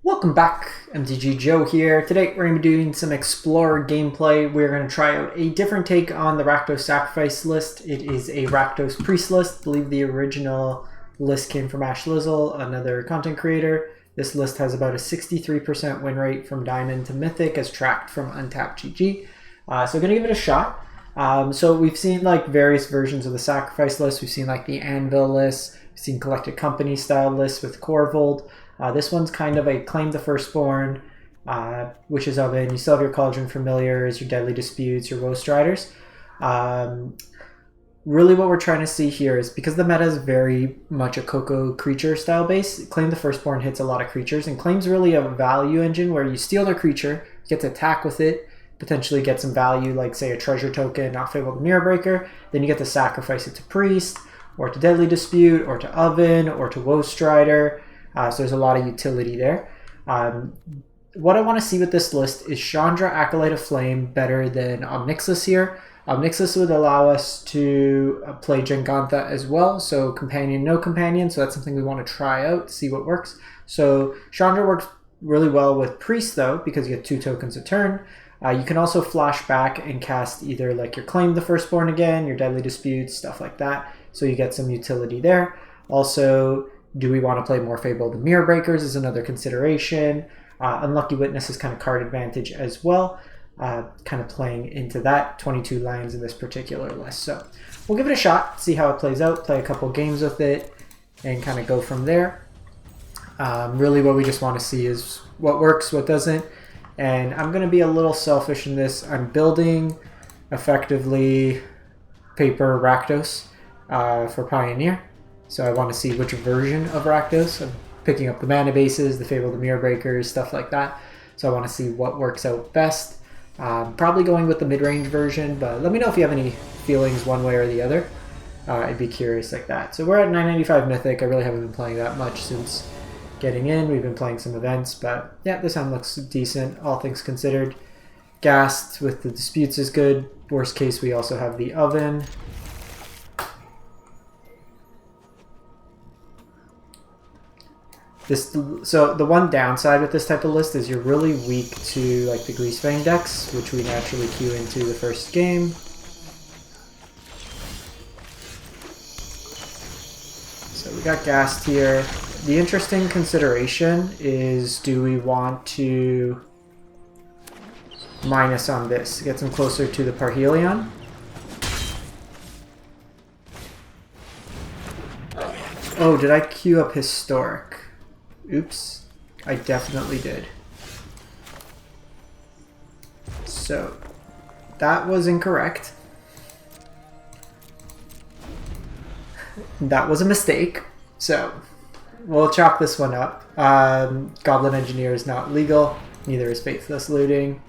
Welcome back, MTG Joe here. Today we're going to be doing some Explorer gameplay. We're going to try out a different take on the Rakdos Sacrifice list. It is a Rakdos Priest list. I believe the original list came from Ash Lizzle, another content creator. This list has about a 63% win rate from Diamond to Mythic as tracked from Untapped GG. So going to give it a shot. So we've seen like various versions of the Sacrifice list. We've seen like the Anvil list. We've seen Collected Company style lists with Corvold. This one's kind of a Claim the Firstborn, Witch's Oven. You still have your Cauldron Familiars, your Deadly Disputes, your Woe Striders. Really what we're trying to see here is, because the meta is very much a Coco creature style base, Claim the Firstborn hits a lot of creatures, and Claim's really a value engine where you steal their creature, you get to attack with it, potentially get some value like say a treasure token, Not Fabled Mirror Breaker, then you get to sacrifice it to Priest, or to Deadly Dispute, or to Oven, or to Woe Strider. So there's a lot of utility there. What I want to see with this list is Chandra, Acolyte of Flame better than nixilis here. Nixilis would allow us to play Jengantha as well, so companion, no companion, so that's something we want to try out, see what works. So Chandra works really well with Priest though, because you get 2 tokens a turn. You can also flash back and cast either like your Claim the Firstborn again, your Deadly Disputes, stuff like that, so you get some utility there. Also, do we want to play more Fabled Mirror Breakers is another consideration. Unlucky Witness is kind of card advantage as well. Kind of playing into that. 22 lands in this particular list. So we'll give it a shot, see how it plays out, play a couple games with it, and kind of go from there. Really what we just want to see is what works, what doesn't. And I'm going to be a little selfish in this. I'm building effectively paper Rakdos for Pioneer. So I want to see which version of Rakdos. I'm picking up the mana bases, the Fabled Mirror Breakers, stuff like that. So I want to see what works out best. Probably going with the mid-range version, but let me know if you have any feelings one way or the other. I'd be curious like that. So we're at 995 Mythic. I really haven't been playing that much since getting in. We've been playing some events, but yeah, this hand looks decent, all things considered. Gassed with the Disputes is good. Worst case, we also have the Oven. So the one downside with this type of list is you're really weak to like the Greasefang decks, which we naturally queue into the first game. So we got gassed here. The interesting consideration is, do we want to minus on this, get them closer to the Parhelion? Oh, did I queue up Historic? Oops, I definitely did. So, that was incorrect. That was a mistake. So, we'll chalk this one up. Goblin Engineer is not legal. Neither is Faithless Looting.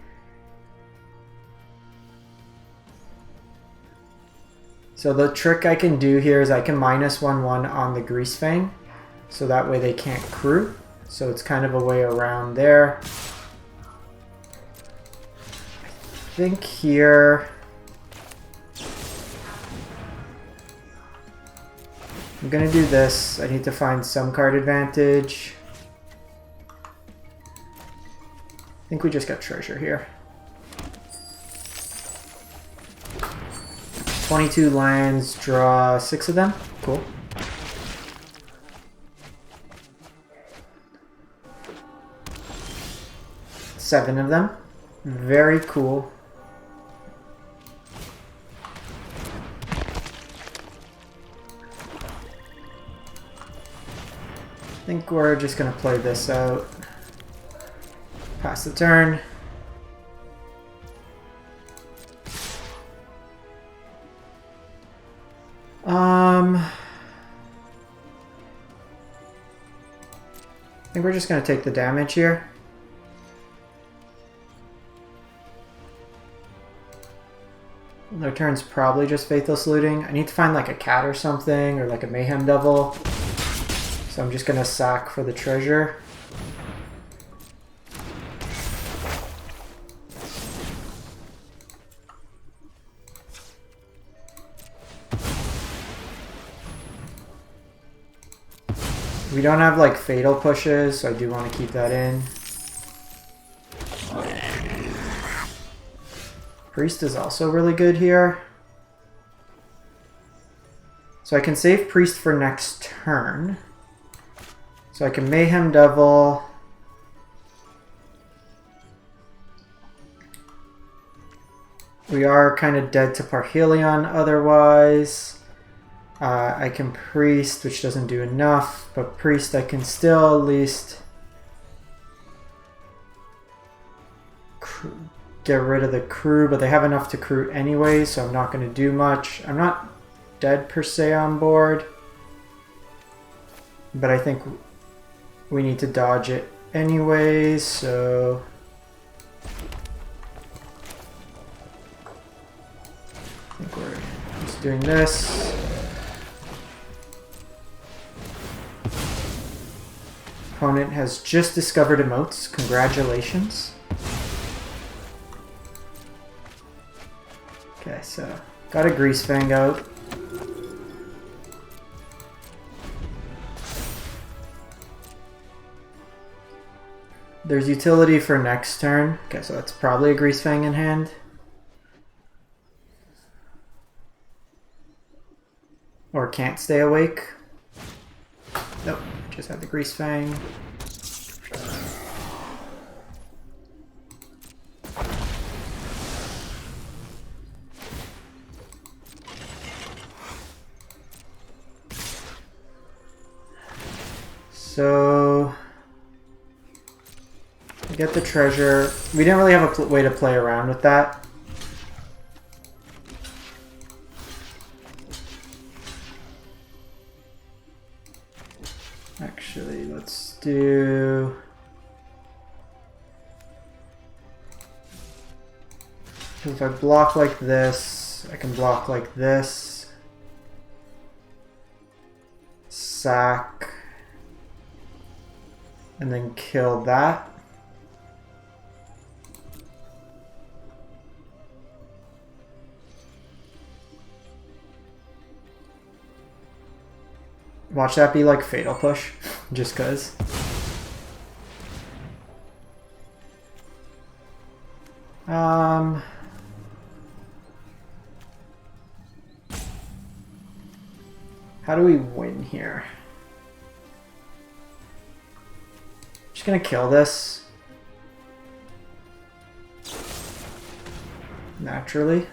So the trick I can do here is I can -1/1 on the Greasefang. So that way they can't crew. So it's kind of a way around there. I think here I'm gonna do this. I need to find some card advantage. I think we just got treasure here. 22 lands, draw 6 of them. Cool. Seven of them. Very cool. I think we're just going to play this out. Pass the turn. I think we're just going to take the damage here. Their turn's probably just Faithless Looting. I need to find like a cat or something, or like a Mayhem Devil. So I'm just gonna sack for the treasure. We don't have like fatal pushes, so I do want to keep that in. Priest is also really good here. So I can save Priest for next turn. So I can Mayhem Devil. We are kind of dead to Parhelion otherwise. I can Priest, which doesn't do enough, but Priest I can still at least get rid of the crew, but they have enough to crew anyway, so I'm not going to do much. I'm not dead per se on board, but I think we need to dodge it anyway, so I think we're just doing this. Opponent has just discovered emotes. Congratulations. Okay, so got a Grease Fang out. There's utility for next turn. Okay, so that's probably a Grease Fang in hand. Or can't stay awake. Nope, just had the Grease Fang. So I get the treasure. We didn't really have a way to play around with that. Actually, let's do... If I block like this, I can block like this. Sack. And then kill that. Watch that be like Fatal Push, just cause. How do we win here? Just gonna kill this. Naturally.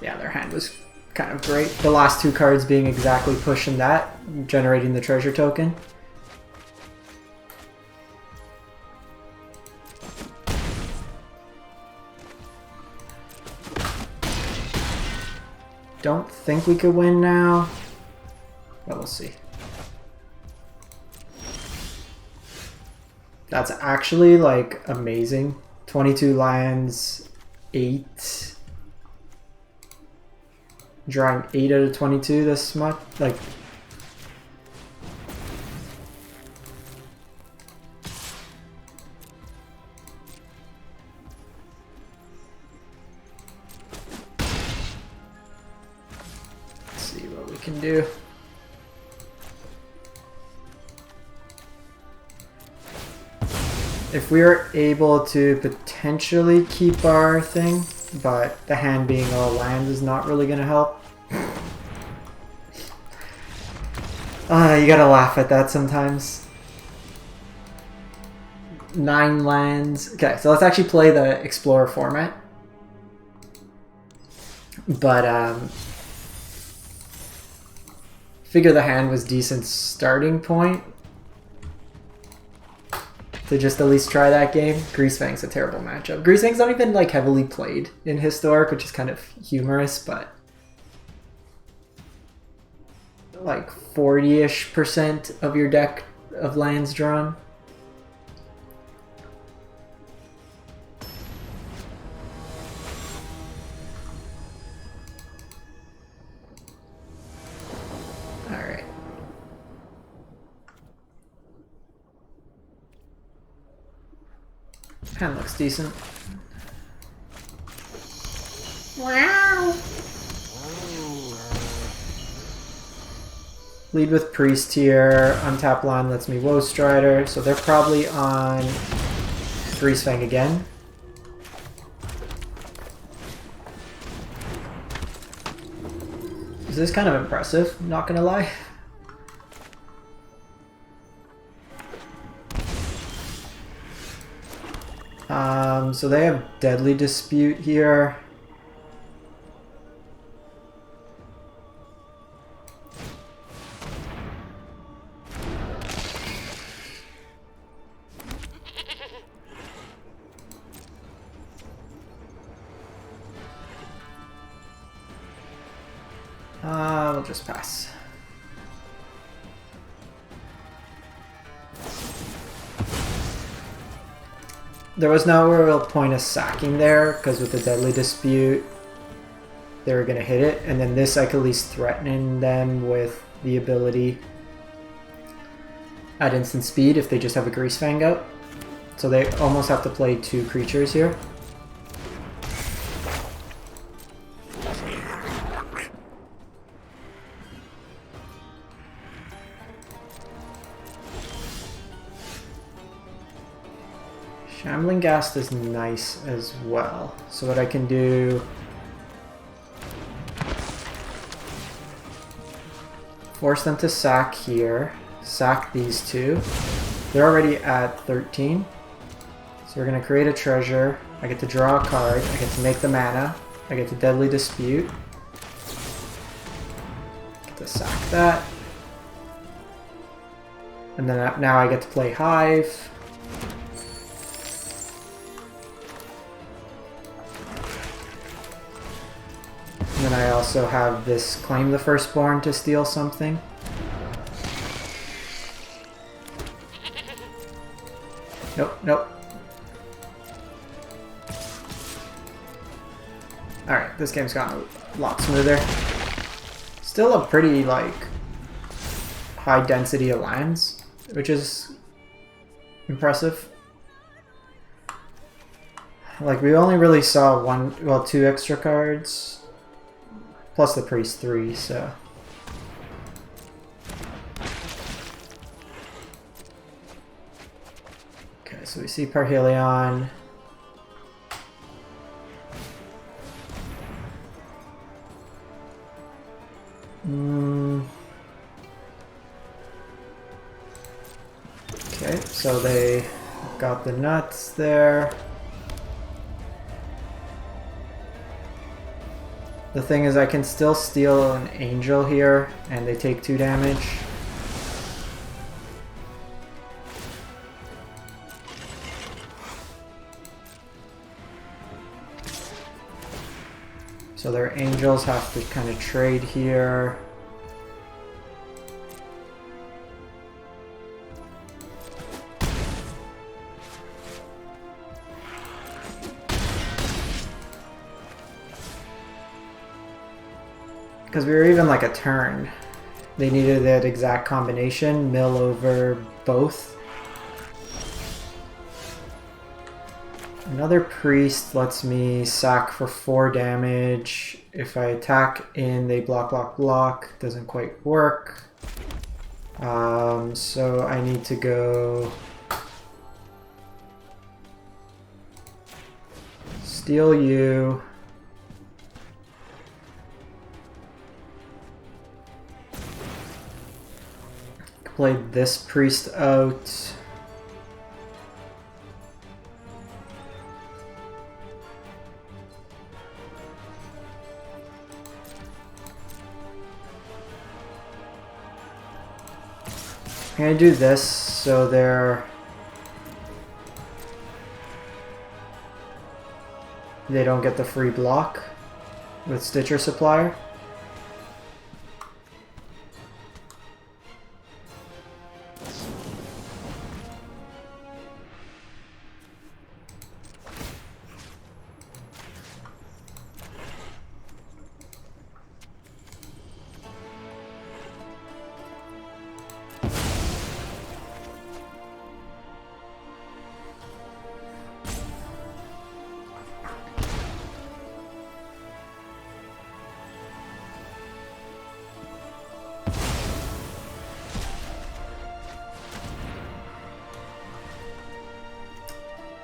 Yeah, their hand was kind of great. The last two cards being exactly pushing that, generating the treasure token. Don't think we could win now, but we'll see. That's actually like amazing. 22 lands, 8. Drawing 8 out of 22 this much, like. Let's see what we can do. If we are able to potentially keep our thing, but the hand being all land is not really going to help. You gotta laugh at that sometimes. 9 lands. Okay, so let's actually play the Explorer format. But, figure the hand was decent starting point to just at least try that game. Greasefang's a terrible matchup. Greasefang's not even like heavily played in Historic, which is kind of humorous, but like 40-ish% of your deck of lands drawn. Alright. Hand looks decent. Wow. Lead with Priest here. Untap line lets me Woe Strider. So they're probably on Grease Fang again. This is kind of impressive, not gonna lie. So they have Deadly Dispute here. We'll just pass. There was no real point of sacking there, because with the Deadly Dispute, they were going to hit it. And then this, I could at least threaten them with the ability at instant speed if they just have a Grease Fang out. So they almost have to play 2 creatures here. Shambling Ghast is nice as well. So what I can do... force them to sack here. Sack these 2. They're already at 13. So we're going to create a treasure. I get to draw a card. I get to make the mana. I get to Deadly Dispute. Get to sack that. And then now I get to play Hive. And then I also have this Claim the Firstborn to steal something. Nope, nope. Alright, this game's gotten a lot smoother. Still a pretty, like, high density of lands, which is impressive. Like, we only really saw 2 extra cards. Plus the Priest 3, so... Okay, so we see Parhelion. Okay, so they got the nuts there. The thing is, I can still steal an angel here, and they take 2 damage. So their angels have to kind of trade here. Because we were even like a turn. They needed that exact combination, mill over both. Another priest lets me sack for 4 damage. If I attack in, they block, block, block. Doesn't quite work. So I need to go steal you. Play this priest out. I'm gonna do this so they don't get the free block with Stitcher Supplier.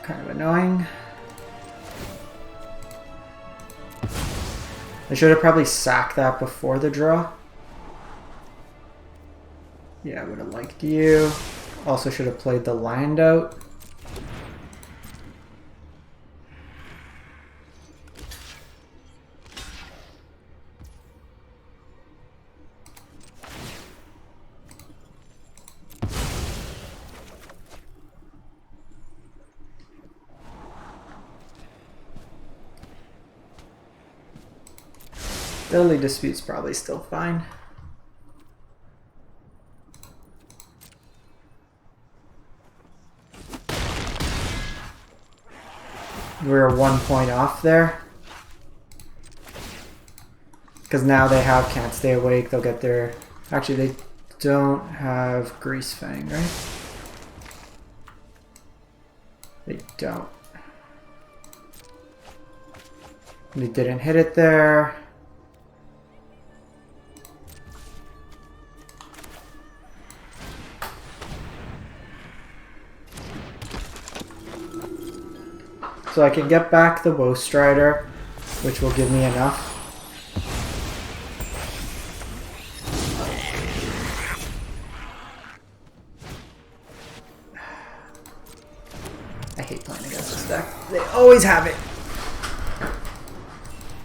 kind of annoying. I should have probably sacked that before the draw. Yeah, I would have liked you. Also should have played the land out. Deadly Dispute's probably still fine. We're 1 point off there. Because now they have Can't Stay Awake, they'll get their... Actually, they don't have Grease Fang, right? They don't. They didn't hit it there. So I can get back the Woe Strider, which will give me enough. I hate playing against this deck. They always have it.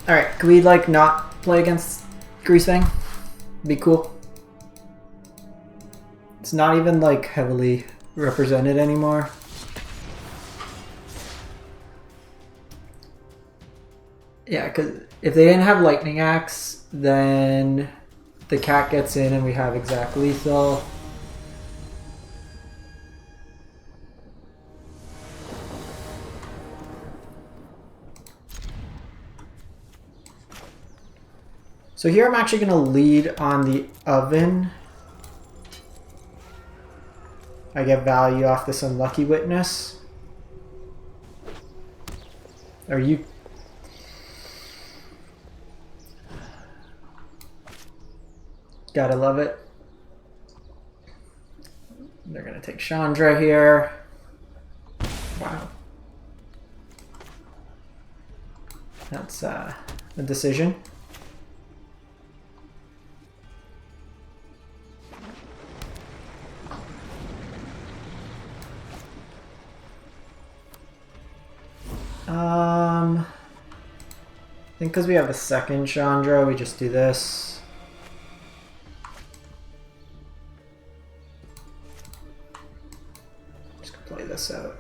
Alright, can we like not play against Greasefang? Be cool. It's not even like heavily represented anymore. Yeah, because if they didn't have Lightning Axe, then the cat gets in and we have exact lethal. So here I'm actually going to lead on the oven. I get value off this Unlucky Witness. Are you... Gotta love it. They're gonna take Chandra here. Wow. That's a decision. I think because we have a second Chandra, we just do this. Play this out.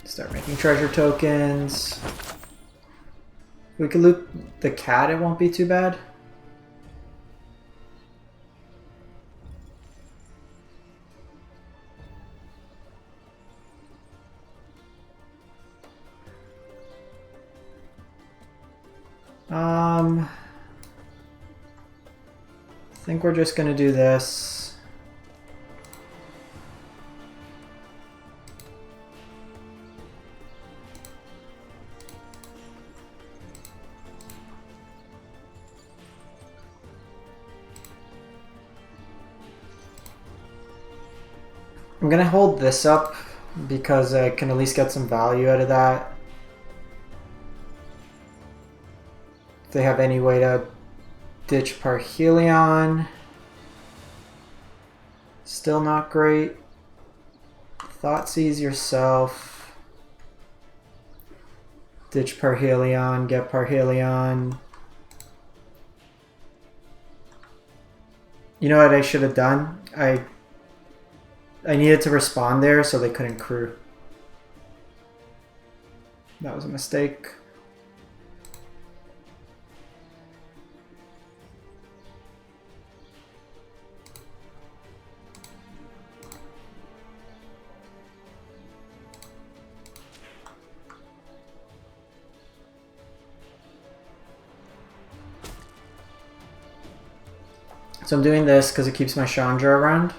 Start making treasure tokens. If we could loot the cat, it won't be too bad. I think we're just gonna do this. I'm gonna hold this up because I can at least get some value out of that. If they have any way to ditch Parhelion. Still not great. Thoughtseize yourself. Ditch Parhelion, get Parhelion. You know what I should have done? I needed to respond there so they couldn't crew. That was a mistake. So I'm doing this because it keeps my Chandra around.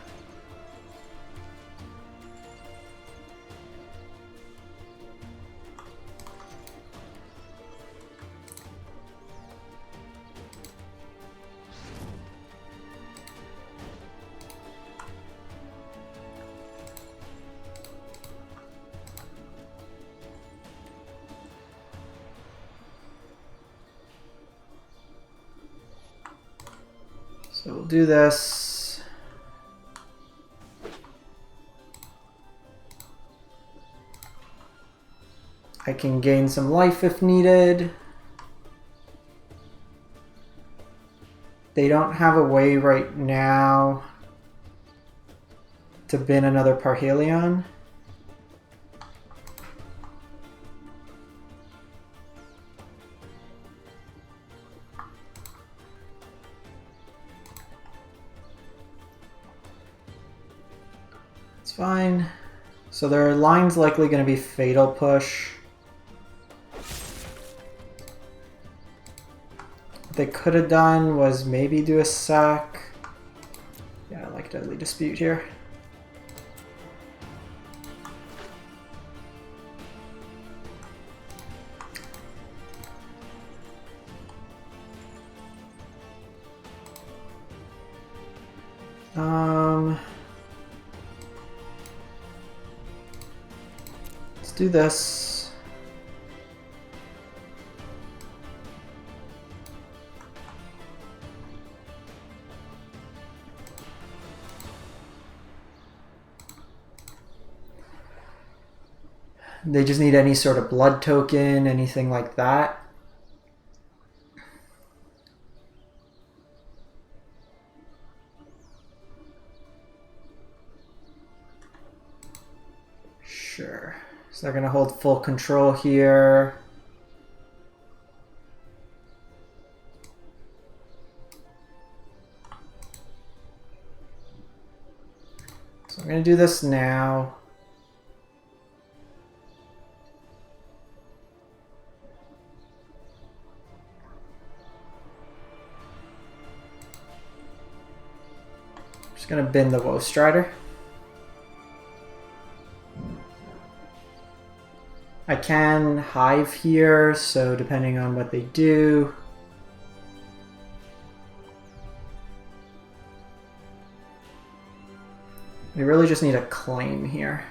So we'll do this. I can gain some life if needed. They don't have a way right now to bin another Parhelion. It's fine. So their line's likely going to be Fatal Push. What they could have done was maybe do a sack. Yeah, I like Deadly Dispute here. Let's do this. They just need any sort of blood token, anything like that. Sure. So they're going to hold full control here. So I'm going to do this now. Just going to bin the Woe Strider. I can Hive here, so depending on what they do. We really just need a claim here.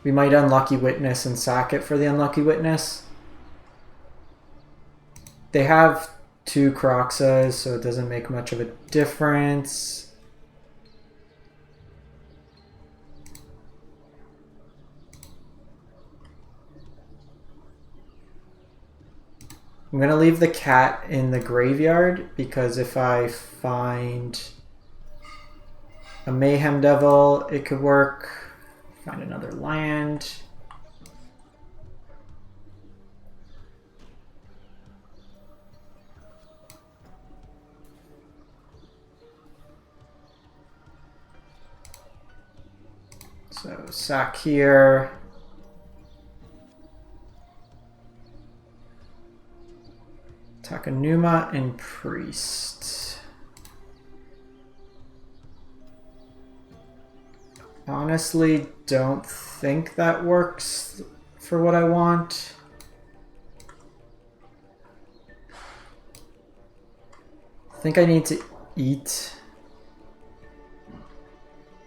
We might Unlucky Witness and sack it for the Unlucky Witness. They have 2 Croxas, so it doesn't make much of a difference. I'm going to leave the cat in the graveyard because if I find a Mayhem Devil, it could work. Find another land. So sack here. Takanuma and Priest. Honestly, don't think that works for what I want. I think I need to eat.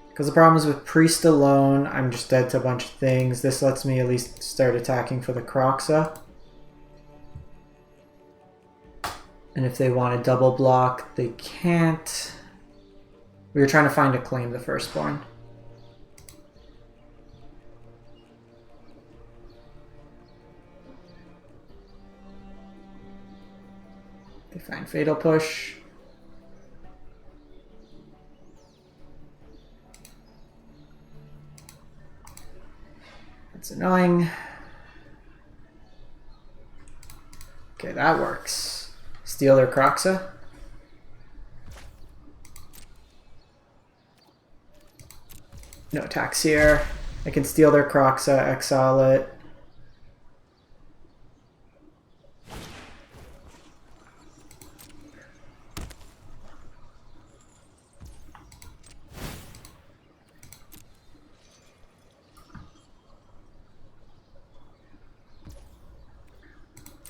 Because the problem is with Priest alone, I'm just dead to a bunch of things. This lets me at least start attacking for the Croxa. And if they want to double block, they can't. We were trying to find a claim the Firstborn. They find Fatal Push. That's annoying. Okay, that works. Steal their Croxa. No attacks here. I can steal their Croxa, exile it.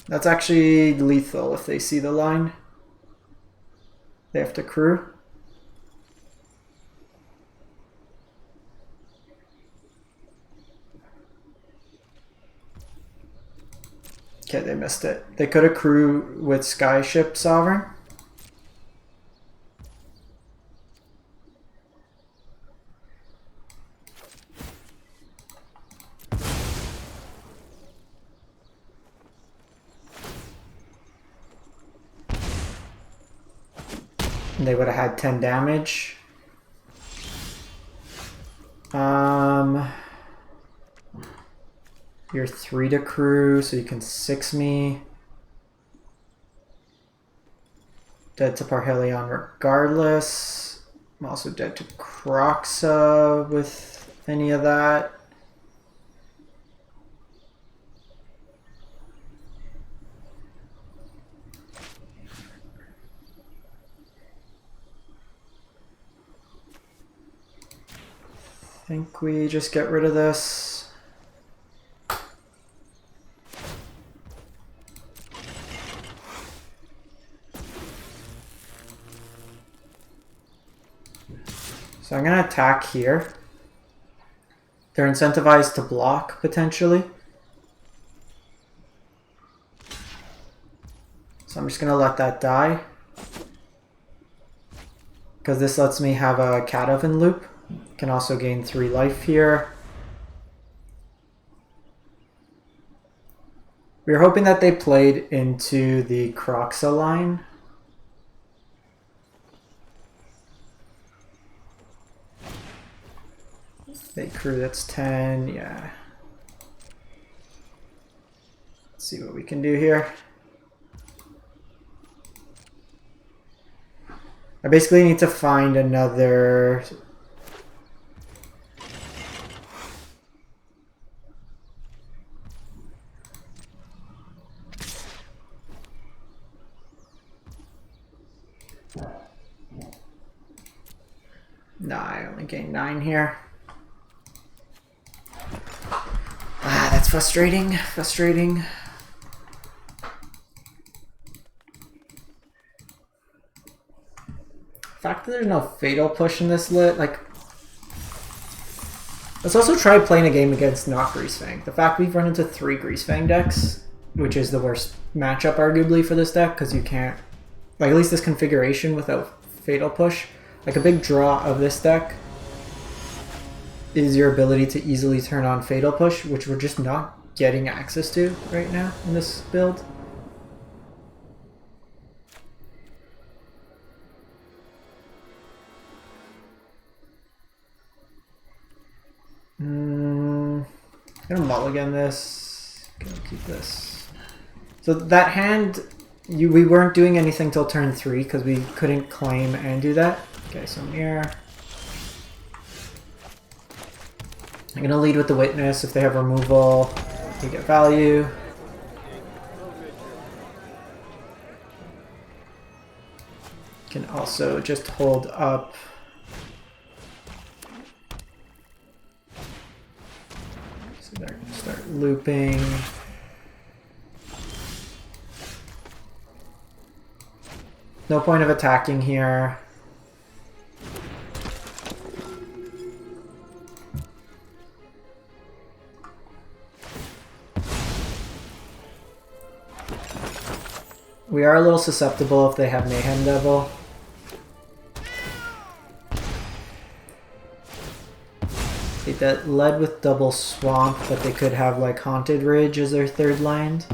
That's actually lethal if they see the line. They have to crew. Okay, they missed it. They could have crew with Skyship Sovereign. And they would have had 10 damage. You're 3 to crew, so you can 6 me. Dead to Parhelion regardless. I'm also dead to Croxa with any of that. I think we just get rid of this. So I'm going to attack here. They're incentivized to block, potentially. So I'm just going to let that die. Because this lets me have a cat oven loop. Can also gain 3 life here. We were hoping that they played into the Croxa line. They crew, that's 10, yeah. Let's see what we can do here. I basically need to find another... Nah, I only gained 9 here. Ah, that's frustrating. Frustrating. The fact that there's no fatal push in this lit, like... Let's also try playing a game against not Greasefang. The fact we've run into 3 Greasefang decks, which is the worst matchup arguably for this deck, because you can't... Like, at least this configuration without fatal push. Like, a big draw of this deck is your ability to easily turn on fatal push, which we're just not getting access to right now in this build. I'm gonna mulligan this. Gonna keep this. So that hand, we weren't doing anything till turn 3 because we couldn't claim and do that. Okay, so mirror. I'm gonna lead with the witness. If they have removal, we get value. Can also just hold up. So they're gonna start looping. No point of attacking here. We are a little susceptible if they have Mayhem Devil. They led with double Swamp, but they could have like Haunted Ridge as their 3rd land.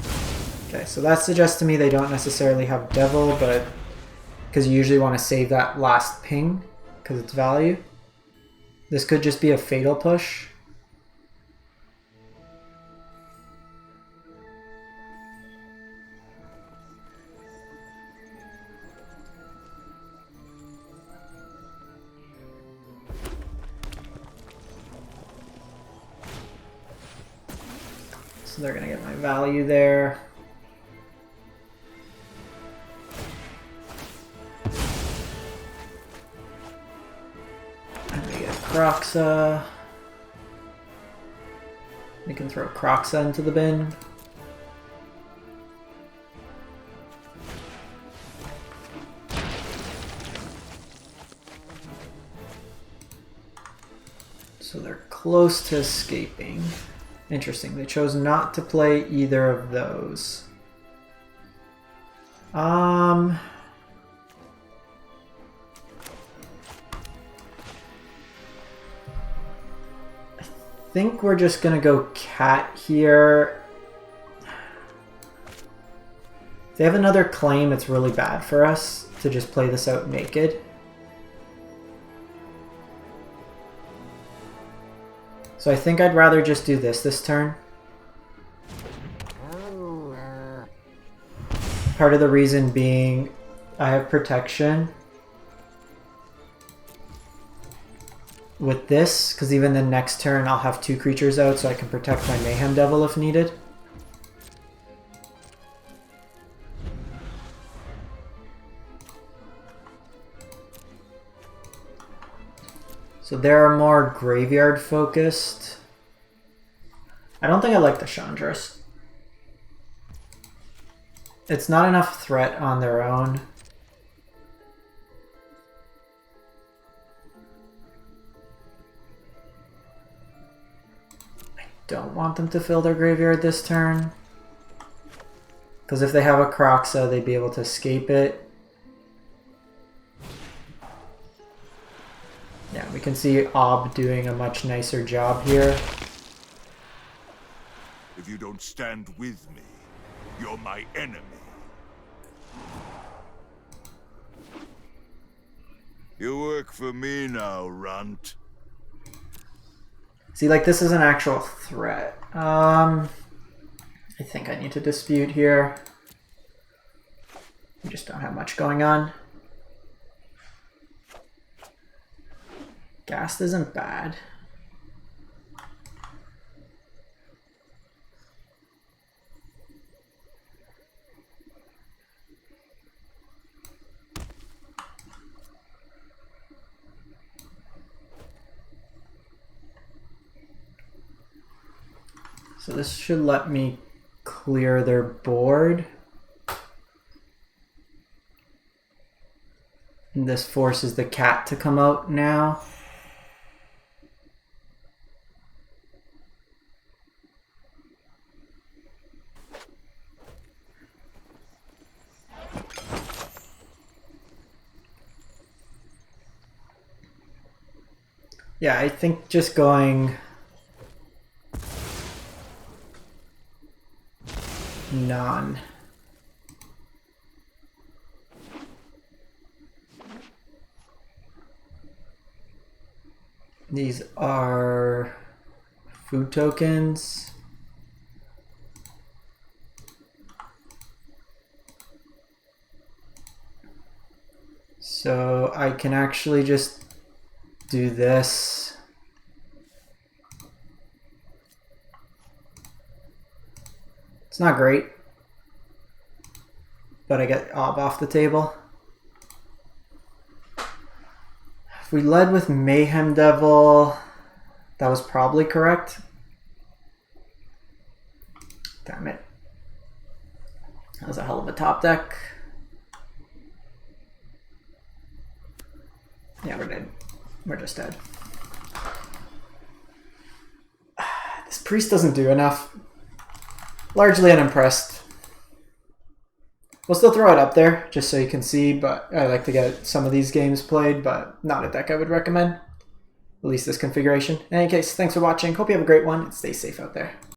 Okay, so that suggests to me they don't necessarily have Devil, but because you usually want to save that last ping because it's value. This could just be a fatal push. So they're going to get my value there. And we get Croxa. We can throw Croxa into the bin. So they're close to escaping. Interesting, they chose not to play either of those. I think we're just gonna go cat here. If they have another claim, it's really bad for us to just play this out naked. So I think I'd rather just do this turn. Part of the reason being I have protection with this, because even the next turn I'll have 2 creatures out, so I can protect my Mayhem Devil if needed. So they're more graveyard focused. I don't think I like the Chandras. It's not enough threat on their own. I don't want them to fill their graveyard this turn, because if they have a Kroxa, they'd be able to escape it. Yeah, we can see Ob doing a much nicer job here. If you don't stand with me, you're my enemy. You work for me now, runt. See, like, this is an actual threat. I think I need to dispute here. We just don't have much going on. Ghast isn't bad. So this should let me clear their board. And this forces the cat to come out now. Yeah, I think just going none. These are food tokens. So I can actually just do this. It's not great, but I get Ob off the table. If we led with Mayhem Devil, that was probably correct. Damn it. That was a hell of a top deck. Yeah, we're dead. We're just dead. This priest doesn't do enough. Largely unimpressed. We'll still throw it up there just so you can see, but I like to get some of these games played, but not a deck I would recommend. At least this configuration. In any case, thanks for watching. Hope you have a great one and stay safe out there.